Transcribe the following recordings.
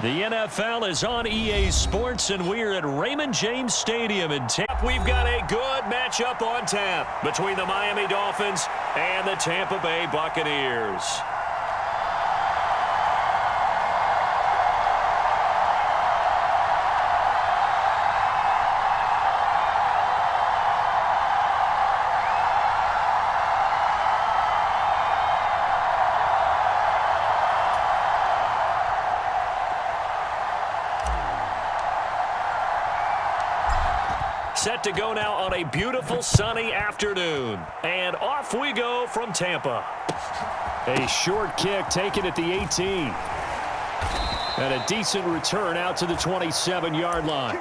The NFL is on EA Sports, and we're at Raymond James Stadium in Tampa. We've got a good matchup on tap between the Miami Dolphins and the Tampa Bay Buccaneers. Set to go now on a beautiful sunny afternoon. And off we go from Tampa. A short kick taken at the 18. And a decent return out to the 27-yard line.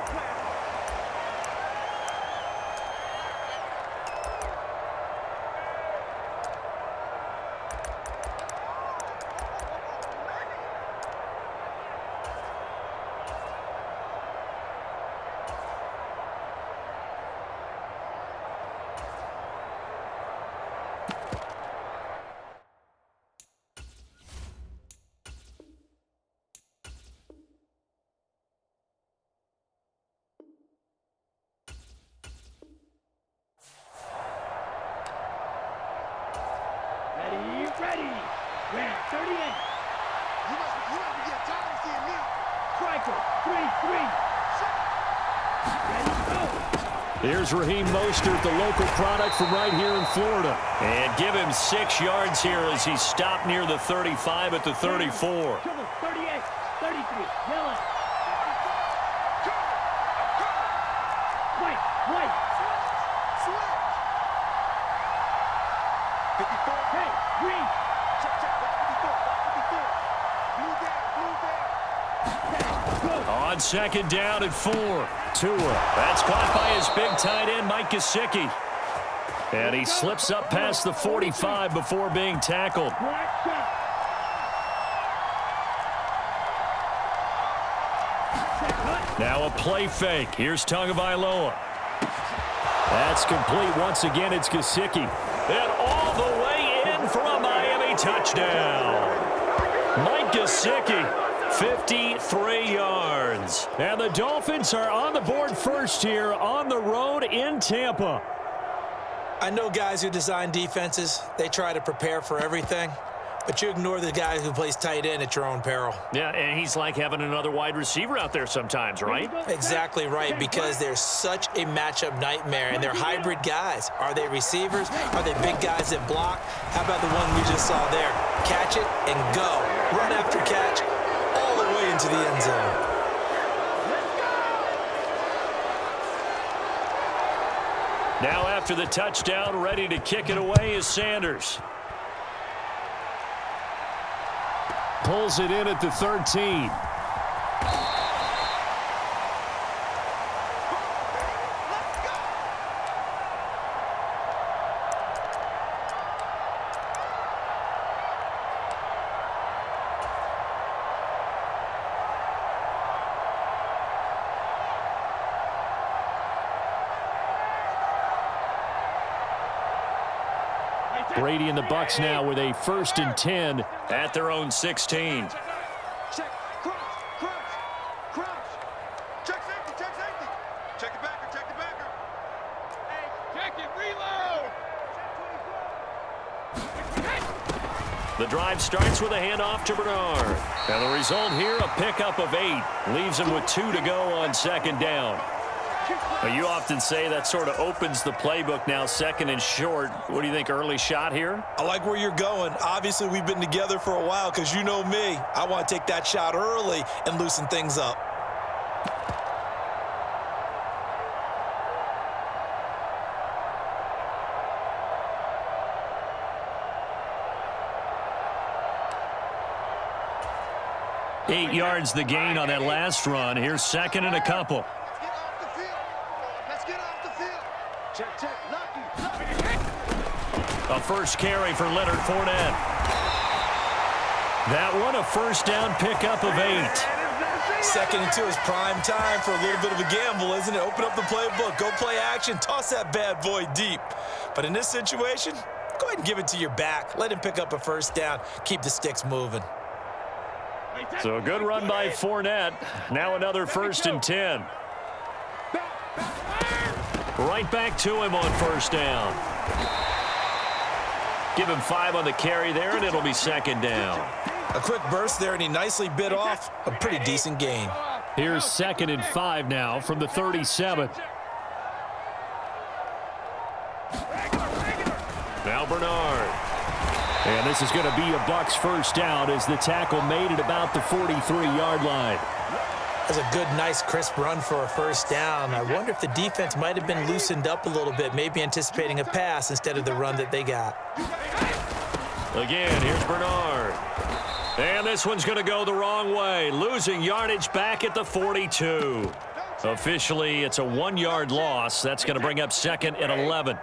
Ready. Red 38. You must be getting tired of seeing me. Striker 3-3. Ready, go. Here's Raheem Mostert, the local product from right here in Florida. And give him 6 yards here as he stopped near the 35 at the 34. 38, 33, yellow. White. 54. Hey, green. Check. 54. Blue there. On second down at 4. Tua. That's caught by his big tight end, Mike Gesicki. And he slips up past the 45 before being tackled. Now a play fake. Here's Tagovailoa. That's complete once again. It's Gesicki. And all the way in for a Miami touchdown. Mike Gesicki. 53 yards. And the Dolphins are on the board first here on the road in Tampa. I know guys who design defenses, they try to prepare for everything, but you ignore the guy who plays tight end at your own peril. Yeah, and he's like having another wide receiver out there sometimes, right? Exactly right, because they're such a matchup nightmare, and they're hybrid guys. Are they receivers? Are they big guys that block? How about the one we just saw there? Catch it and go. Run after catch all the way into the end zone. Now after the touchdown, ready to kick it away is Sanders. Pulls it in at the 13. Brady and the Bucs now with a 1st and 10 at their own 16. Check, crouch. Check safety. Check the backer. Hey, check it, reload. The drive starts with a handoff to Bernard. And the result here, a pickup of 8. Leaves him with 2 to go on second down. Well, you often say that sort of opens the playbook now, 2nd and short. What do you think, early shot here? I like where you're going. Obviously, we've been together for a while because you know me. I want to take that shot early and loosen things up. Eight yards the gain on that last run. Here's 2nd and a couple. Check. Lucky. A first carry for Leonard Fournette. That one a first down pickup of 8. 2nd and 2 is prime time for a little bit of a gamble, isn't it? Open up the playbook, go play action, toss that bad boy deep. But in this situation, go ahead and give it to your back. Let him pick up a first down. Keep the sticks moving. So a good run by Fournette. Now another 1st and 10. Right back to him on 1st down. Give him 5 on the carry there, and it'll be 2nd down. A quick burst there, and he nicely bit off a pretty decent gain. Here's 2nd and 5 now from the 37. Now Bernard. And this is going to be a Bucs 1st down as the tackle made it about the 43-yard line. That's a good, nice, crisp run for a 1st down. I wonder if the defense might have been loosened up a little bit, maybe anticipating a pass instead of the run that they got. Again, here's Bernard. And this one's going to go the wrong way, losing yardage back at the 42. Officially, it's a 1-yard loss. That's going to bring up 2nd and 11.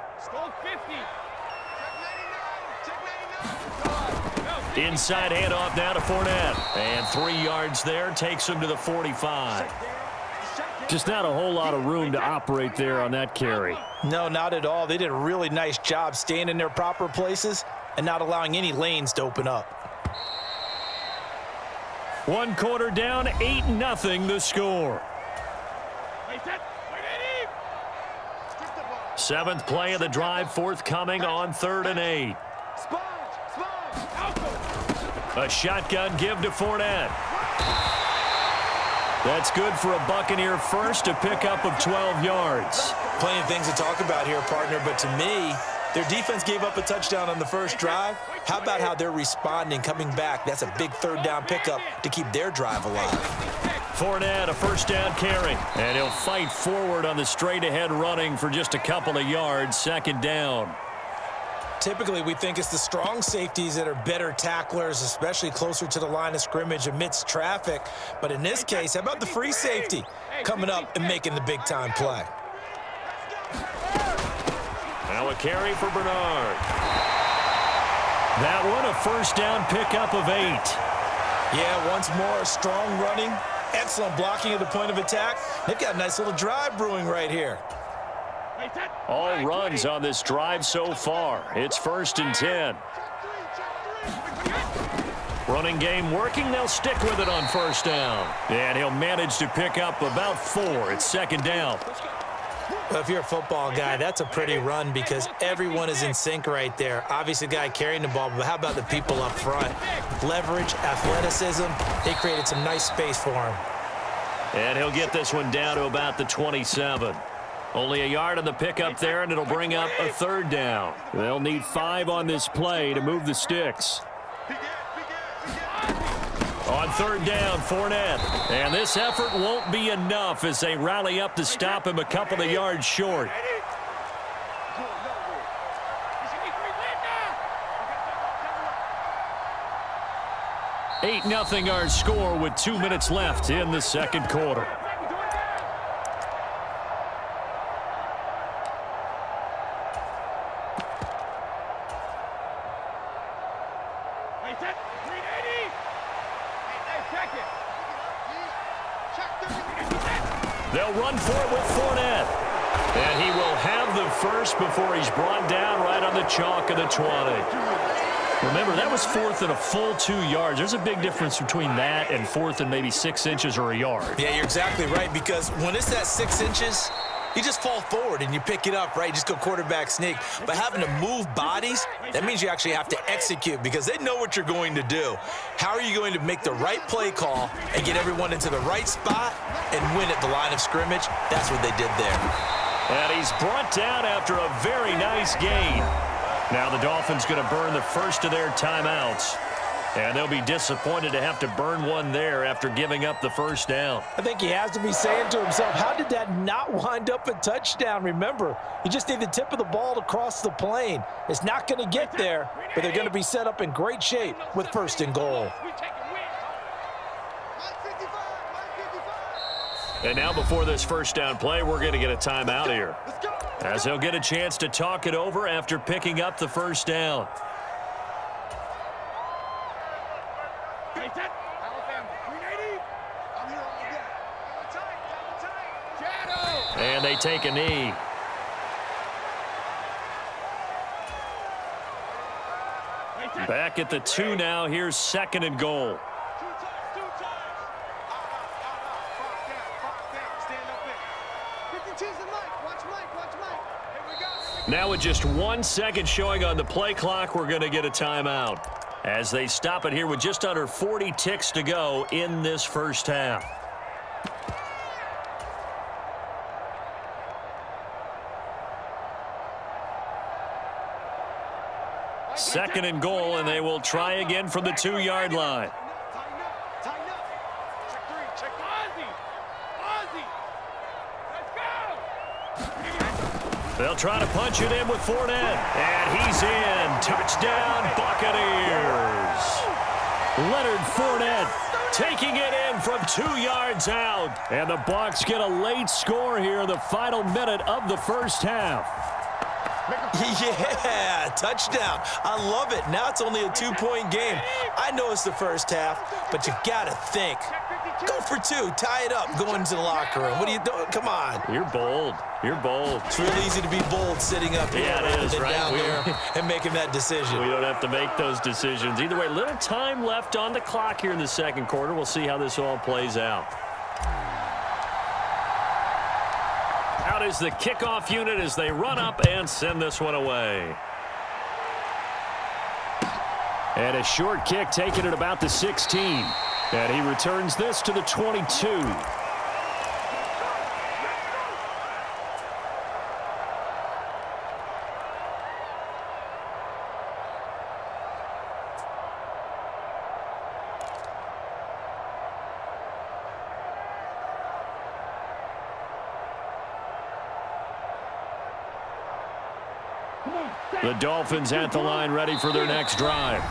Inside handoff now to Fournette. And 3 yards there takes him to the 45. Just not a whole lot of room to operate there on that carry. No, not at all. They did a really nice job staying in their proper places and not allowing any lanes to open up. 1 quarter down, 8-0 the score. 7th play of the drive forthcoming on 3rd and 8. A shotgun give to Fournette. That's good for a Buccaneer first, a pickup of 12 yards. Plenty of things to talk about here, partner, but to me, their defense gave up a touchdown on the first drive. How about how they're responding, coming back? That's a big 3rd down pickup to keep their drive alive. Fournette, a 1st down carry. And he'll fight forward on the straight-ahead running for just a couple of yards, 2nd down. Typically, we think it's the strong safeties that are better tacklers, especially closer to the line of scrimmage amidst traffic. But in this case, how about the free safety coming up and making the big-time play? Now a carry for Bernard. That one, a 1st down pickup of 8. Yeah, once more, strong running, excellent blocking at the point of attack. They've got a nice little drive brewing right here. All runs on this drive so far. It's 1st and 10. Running game working. They'll stick with it on 1st down. And he'll manage to pick up about 4. It's 2nd down. Well, if you're a football guy, that's a pretty run because everyone is in sync right there. Obviously, the guy carrying the ball, but how about the people up front? Leverage, athleticism, they created some nice space for him. And he'll get this one down to about the 27. Only a yard on the pickup there, and it'll bring up a 3rd down. They'll need 5 on this play to move the sticks. On 3rd down, Fournette. And this effort won't be enough as they rally up to stop him a couple of yards short. 8-0 our score with 2 minutes left in the 2nd quarter. They'll run for it with Fournette. And he will have the first before he's brought down right on the chalk of the 20. Remember, that was 4th and a full 2 yards. There's a big difference between that and 4th and maybe 6 inches or a yard. Yeah, you're exactly right, because when it's that 6 inches, you just fall forward and you pick it up, right? You just go quarterback sneak. But having to move bodies, that means you actually have to execute because they know what you're going to do. How are you going to make the right play call and get everyone into the right spot and win at the line of scrimmage? That's what they did there. And he's brought down after a very nice gain. Now the Dolphins going to burn the first of their timeouts. And they'll be disappointed to have to burn one there after giving up the first down. I think he has to be saying to himself, how did that not wind up a touchdown? Remember, you just need the tip of the ball to cross the plane. It's not going to get there, but they're going to be set up in great shape with 1st and goal. And now before this first down play, we're going to get a timeout here, as he'll get a chance to talk it over after picking up the first down. And they take a knee. Back at the 2 now. Here's 2nd and goal. Now with just 1 second showing on the play clock, we're going to get a timeout as they stop it here with just under 40 ticks to go in this first half. Second and goal, and they will try again from the 2-yard line. Tighten up. Check three. Check Ozzie. Let's go. They'll try to punch it in with Fournette. And he's in. Touchdown, Buccaneers. Leonard Fournette taking it in from 2 yards out. And the Bucs get a late score here in the final minute of the first half. Yeah, touchdown. I love it. Now it's only a 2-point game. I know it's the first half, but you got to think. Go for 2. Tie it up. Go into the locker room. What are you doing? Come on. You're bold. You're bold. It's real easy to be bold sitting up here Yeah, it is, right? down there and making that decision. We don't have to make those decisions. Either way, little time left on the clock here in the second quarter. We'll see how this all plays out. Out is the kickoff unit as they run up and send this one away. And a short kick taken at about the 16. And he returns this to the 22. The Dolphins at the line ready for their next drive.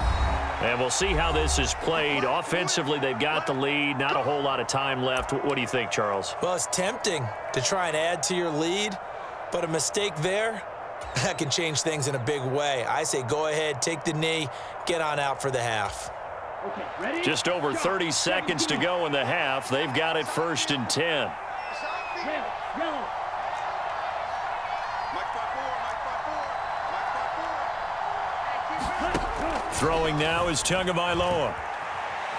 And we'll see how this is played. Offensively, they've got the lead. Not a whole lot of time left. What do you think, Charles? Well, it's tempting to try and add to your lead, but a mistake there, that can change things in a big way. I say go ahead, take the knee, get on out for the half. Okay, ready? Just over 30 seconds to go in the half. They've got it 1st and 10. Yellow. Throwing now is Tagovailoa.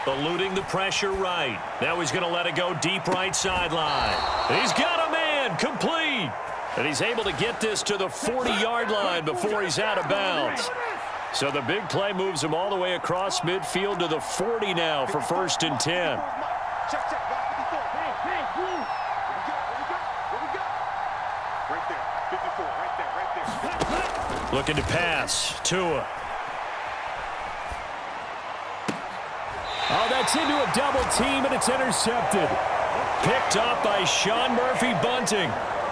Eluding the pressure right. Now he's going to let it go deep right sideline. He's got a man complete. And he's able to get this to the 40-yard line before he's out of bounds. So the big play moves him all the way across midfield to the 40 now for 1st and 10. Check. Hey, blue. Here we go. Right there. 54. Right there. Looking to pass. Tua. Oh, that's into a double team, and it's intercepted. Picked up by Sean Murphy-Bunting.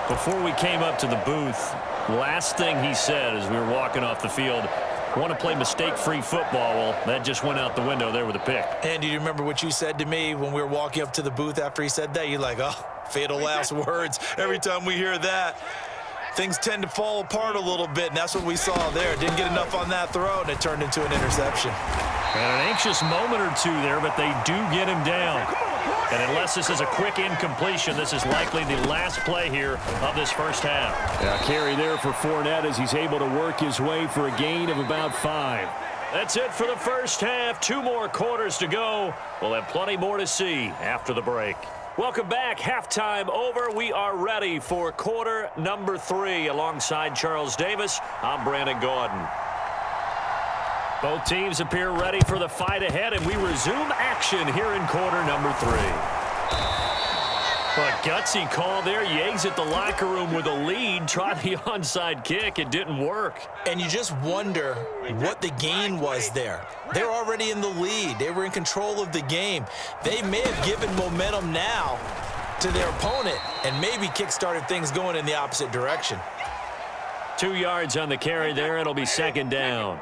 Before we came up to the booth, last thing he said as we were walking off the field, want to play mistake-free football. Well, that just went out the window there with a pick. And do you remember what you said to me when we were walking up to the booth after he said that? You're like, oh, fatal last words. Every time we hear that, things tend to fall apart a little bit, and that's what we saw there. Didn't get enough on that throw, and it turned into an interception. And an anxious moment or two there, but they do get him down. And unless this is a quick incompletion, this is likely the last play here of this first half. Yeah, carry there for Fournette as he's able to work his way for a gain of about 5. That's it for the first half. 2 more quarters to go. We'll have plenty more to see after the break. Welcome back. Halftime over. We are ready for quarter number 3. Alongside Charles Davis, I'm Brandon Gordon. Both teams appear ready for the fight ahead, and we resume action here in quarter number 3. A gutsy call there. You exit the locker room with a lead. Try the onside kick. It didn't work. And you just wonder what the gain was there. They're already in the lead. They were in control of the game. They may have given momentum now to their opponent and maybe kick-started things going in the opposite direction. 2 yards on the carry there. It'll be 2nd down.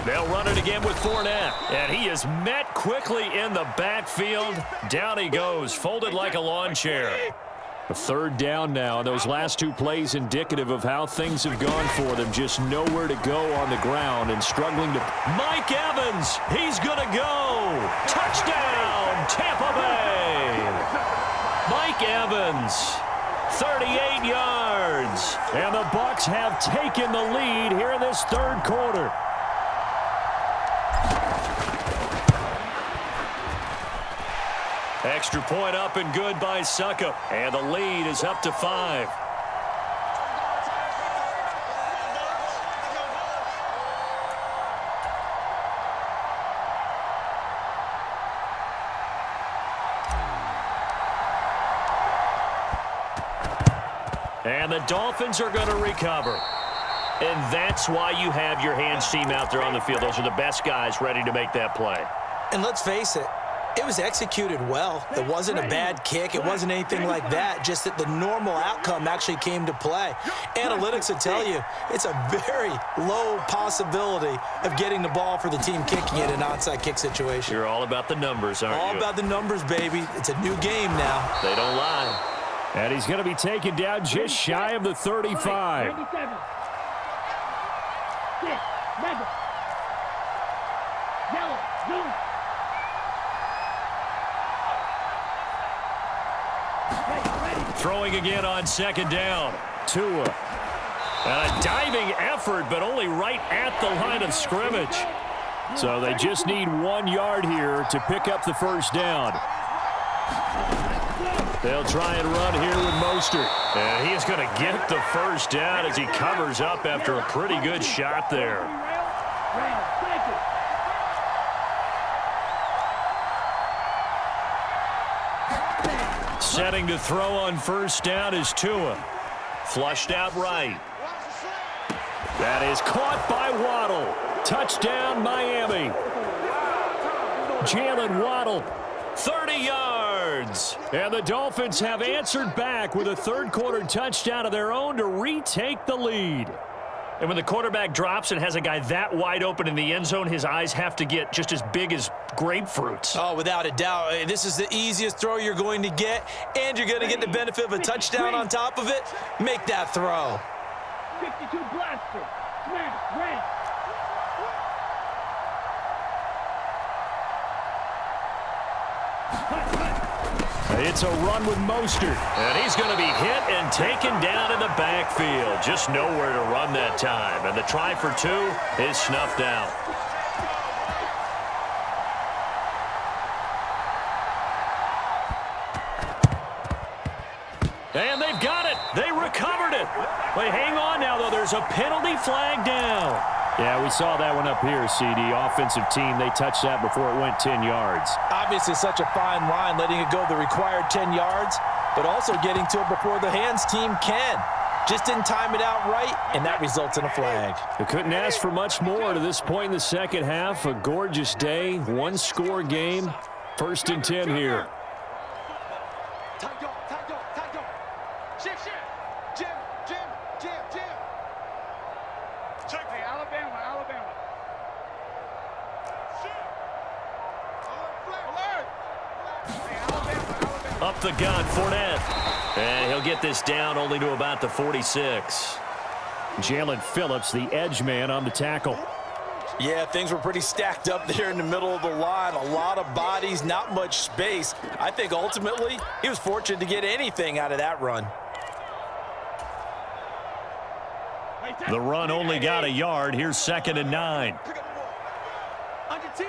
They'll run it again with Fournette. And he is met quickly in the backfield. Down he goes, folded like a lawn chair. A 3rd down now. Those last 2 plays indicative of how things have gone for them. Just nowhere to go on the ground and struggling to... Mike Evans, he's going to go. Touchdown, Tampa Bay. Mike Evans, 38 yards. And the Bucs have taken the lead here in this 3rd quarter. Extra point up and good by Suckup. And the lead is up to 5. And the Dolphins are going to recover. And that's why you have your hands team out there on the field. Those are the best guys ready to make that play. And let's face it, it was executed well. It wasn't a bad kick. It wasn't anything like that, just that the normal outcome actually came to play. Analytics will tell you it's a very low possibility of getting the ball for the team kicking it in an onside kick situation. You're all about the numbers, aren't you? All about the numbers, baby. It's a new game now. They don't lie. And he's going to be taken down just shy of the 35. 97. 6, mega. Yellow, blue. Throwing again on second down. Tua. And a diving effort, but only right at the line of scrimmage. So they just need 1 yard here to pick up the first down. They'll try and run here with Mostert. And he is going to get the first down as he covers up after a pretty good shot there. Setting to throw on first down is Tua. Flushed out right. That is caught by Waddle. Touchdown, Miami. Jalen Waddle, 30 yards. And the Dolphins have answered back with a third-quarter touchdown of their own to retake the lead. And when the quarterback drops and has a guy that wide open in the end zone, his eyes have to get just as big as grapefruits. Oh, without a doubt. This is the easiest throw you're going to get, and you're going to get the benefit of a touchdown on top of it. Make that throw. 52 blaster. Smash, red. It's a run with Mostert. And he's going to be hit and taken down in the backfield. Just nowhere to run that time. And the try for 2 is snuffed out. And they've got it. They recovered it. Wait, hang on now, though. There's a penalty flag down. Yeah, we saw that one up here, CD. Offensive team, they touched that before it went 10 yards. Obviously, such a fine line, letting it go the required 10 yards, but also getting to it before the hands team can. Just didn't time it out right, and that results in a flag. They couldn't ask for much more to this point in the second half. A gorgeous day, one-score game. 1st and 10 here. Up the gun, Fournette. And he'll get this down only to about the 46. Jalen Phillips, the edge man, on the tackle. Yeah, things were pretty stacked up there in the middle of the line. A lot of bodies, not much space. I think ultimately he was fortunate to get anything out of that run. The run only got a yard. Here's 2nd and 9. Under 10.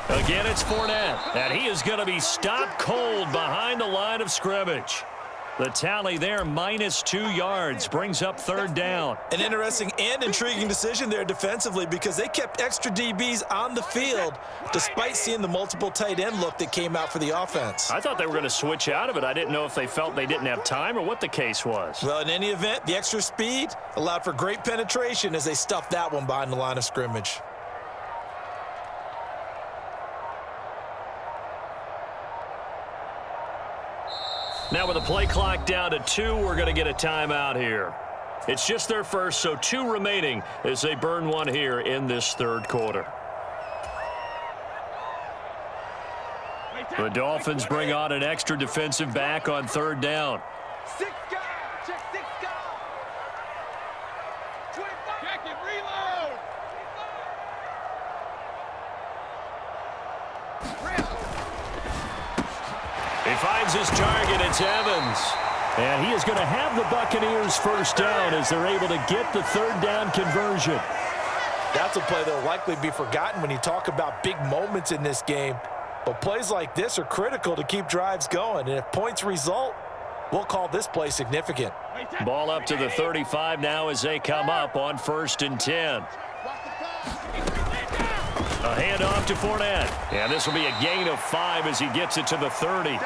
Again, it's Fournette. And he is going to be stopped cold behind the line of scrimmage. The tally there, -2 yards, brings up 3rd down. An interesting and intriguing decision there defensively because they kept extra DBs on the field despite seeing the multiple tight end look that came out for the offense. I thought they were going to switch out of it. I didn't know if they felt they didn't have time or what the case was. Well, in any event, the extra speed allowed for great penetration as they stuffed that one behind the line of scrimmage. Now with the play clock down to 2, we're going to get a timeout here. It's just their first, so 2 remaining as they burn one here in this 3rd quarter. The Dolphins bring on an extra defensive back on 3rd down. 6 guys. Check 6 guys. 25. Check it. Reload. He finds his target. It's Evans. And he is going to have the Buccaneers first down as they're able to get the 3rd down conversion. That's a play that will likely be forgotten when you talk about big moments in this game. But plays like this are critical to keep drives going, and if points result, we'll call this play significant. Ball up to the 35 now as they come up on 1st and 10. A handoff to Fournette. And this will be a gain of 5 as he gets it to the 30.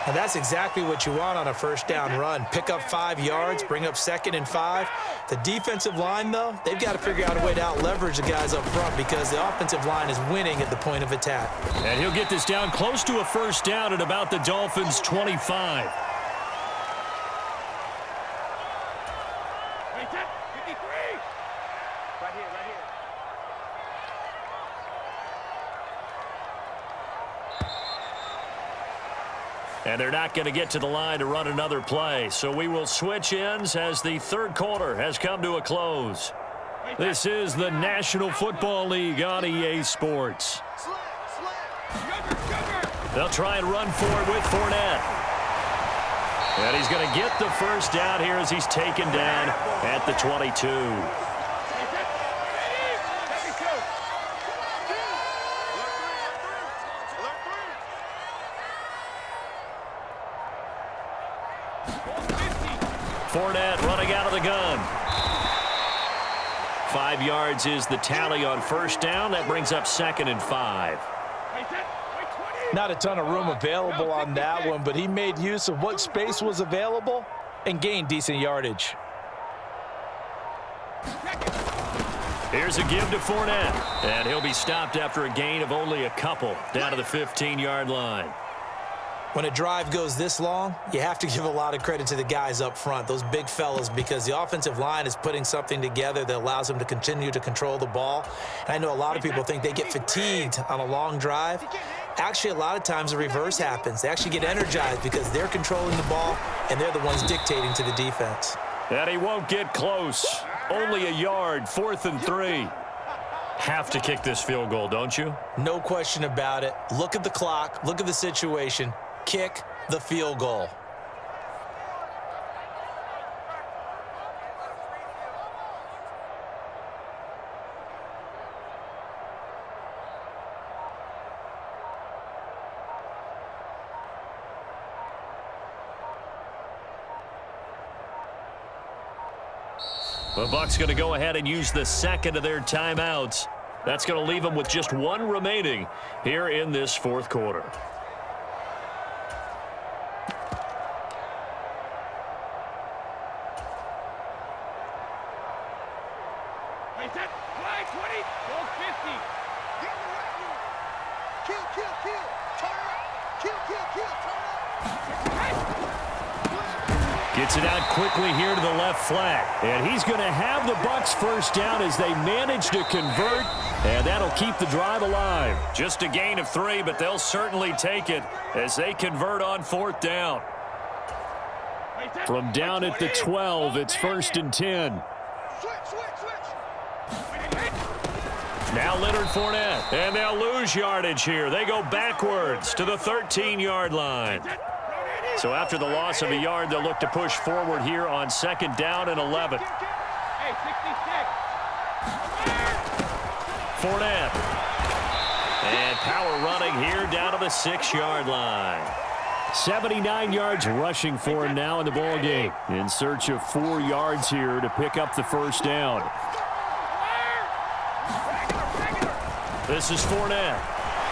And that's exactly what you want on a first down run. Pick up 5 yards, bring up 2nd and 5. The defensive line, though, they've got to figure out a way to out-leverage the guys up front because the offensive line is winning at the point of attack. And he'll get this down close to a first down at about the Dolphins' 25. And they're not going to get to the line to run another play. So we will switch ends as the third quarter has come to a close. This is the National Football League on EA Sports. They'll try and run forward with Fournette. And he's going to get the first down here as he's taken down at the 22. Fournette running out of the gun. 5 yards is the tally on first down. That brings up 2nd and 5. Not a ton of room available on that one, but he made use of what space was available and gained decent yardage. Here's a give to Fournette. And he'll be stopped after a gain of only a couple down to the 15-yard line. When a drive goes this long, you have to give a lot of credit to the guys up front, those big fellas, because the offensive line is putting something together that allows them to continue to control the ball. And I know a lot of people think they get fatigued on a long drive. Actually, a lot of times the reverse happens. They actually get energized because they're controlling the ball, and they're the ones dictating to the defense. And he won't get close. Only a yard, 4th and 3. Have to kick this field goal, don't you? No question about it. Look at the clock. Look at the situation. Kick the field goal. The Bucs going to go ahead and use the second of their timeouts. That's going to leave them with just one remaining here in this fourth quarter. Gets it out quickly here to the left flat. And he's going to have the Bucs first down as they manage to convert. And that'll keep the drive alive. Just a gain of 3, but they'll certainly take it as they convert on 4th down. From down at the 12, it's 1st and 10. Now Leonard Fournette. And they'll lose yardage here. They go backwards to the 13-yard line. So after the loss of a yard, they'll look to push forward here on 2nd down and 11. Fournette. And power running here down to the 6-yard line. 79 yards rushing for him now in the ball game. In search of 4 yards here to pick up the first down. This is Fournette.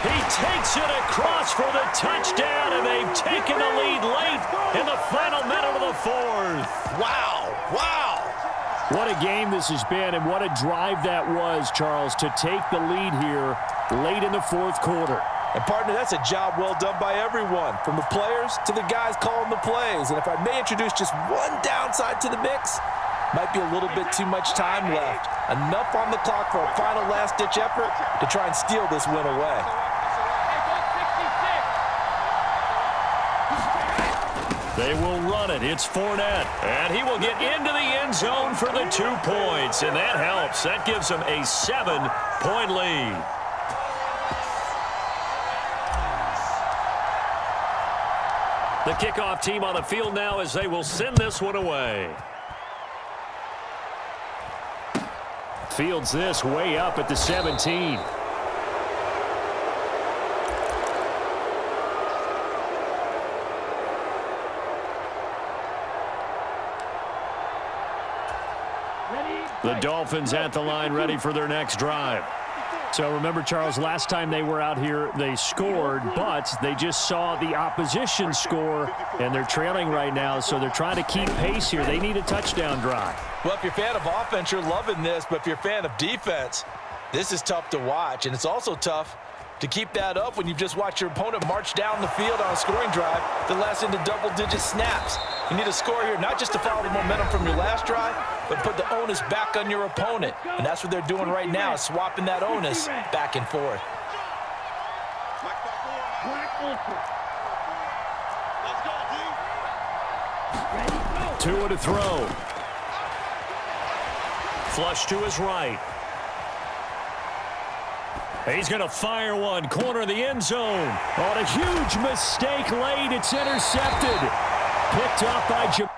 He takes it across for the touchdown, and they've taken the lead late in the final minute of the 4th. Wow, wow. What a game this has been, and what a drive that was, Charles, to take the lead here late in the 4th quarter. And, partner, that's a job well done by everyone, from the players to the guys calling the plays. And if I may introduce just one downside to the mix, might be a little bit too much time left. Enough on the clock for a final last-ditch effort to try and steal this win away. They will run it. It's Fournette. And he will get into the end zone for the 2 points. And that helps. That gives them a 7-point lead. The kickoff team on the field now as they will send this one away. Fields this way up at the 17. The Dolphins at the line ready for their next drive. So remember, Charles, last time they were out here, they scored, but they just saw the opposition score, and they're trailing right now, so they're trying to keep pace here. They need a touchdown drive. Well, if you're a fan of offense, you're loving this, but if you're a fan of defense, this is tough to watch, and it's also tough to keep that up when you've just watched your opponent march down the field on a scoring drive that lasts into double-digit snaps. You need a score here, not just to follow the momentum from your last drive, but put the onus back on your opponent. And that's what they're doing right now, swapping that onus back and forth. Tua to throw. Flush to his right. He's going to fire one, corner of the end zone. On a huge mistake late, it's intercepted. Picked up by Jim.